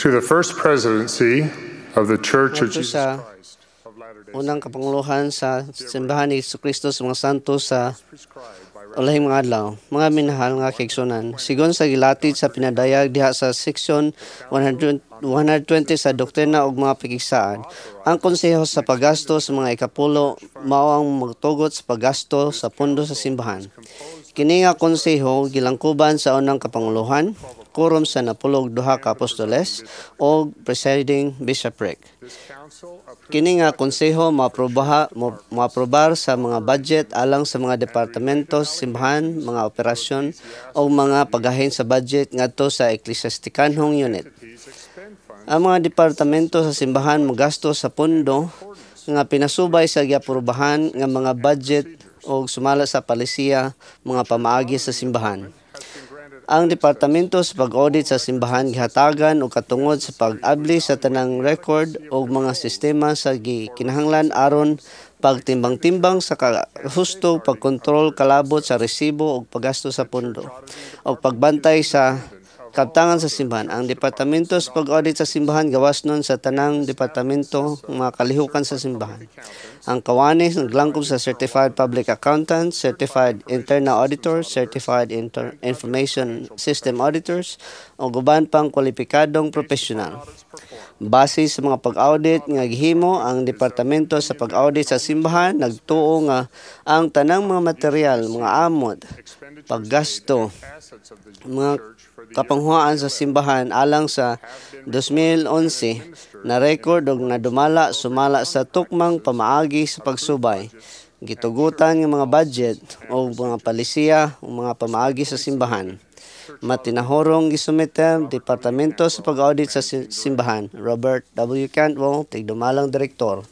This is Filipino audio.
to the First Presidency of the Church of Jesus sa Christ of Latter-day unang kapanguluhan sa simbahan ni Jesucristo sa mga santo sa ulahing mga adlaw. Mga minahal nga kaigsunan, sigon sa gilatid sa pinadayag diha sa section 120 sa doktrina ug mga pakigsaan, ang konseho sa paggasto sa mga ikapulo mao ang magtugot sa paggasto sa pundo sa simbahan. Kini nga konseho gilangkuban sa unang kapanguluhan, quorum sa napulog duha ka apostoles o presiding bishopric. Kini nga konseho maaprobar sa mga budget alang sa mga departamento sa simbahan, mga operasyon o mga paggahin sa budget ngadto sa eklesiastikanhong unit. Ang mga departamento sa simbahan magasto sa pundo nga pinasubay sa giaprubahan nga mga budget o sumala sa palisiya mga pamaagi sa simbahan. Ang departamento sa pag-audit sa simbahan gihatagan og katungod sa pag-abli sa tanang record o mga sistema sa kinahanglan aron pagtimbang-timbang sa husto pagkontrol kalabot sa resibo o paggasto sa pundo o pagbantay sa kabtangan sa simbahan. Ang departamento sa pag-audit sa simbahan gawas nun sa tanang departamento mga kalihukan sa simbahan. Ang kawanis naglangkob sa Certified Public Accountant, Certified Internal Auditors, Certified Information System Auditors o guban pang kwalipikadong profesional. Base sa mga pag-audit nga gihimo, ang departamento sa pag-audit sa simbahan nagtuo nga ang tanang mga material, mga amot, paggasto, mga kapanghuaan sa simbahan alang sa 2011 na record og nadumala sumala sa tukmang pamaagi sa pagsubay, gitugutan ng mga budget o mga palisiya o mga pamaagi sa simbahan. Matinahorong gisumite departamento sa pag-audit sa simbahan. Robert W. Cantwell, tigdumalang direktor.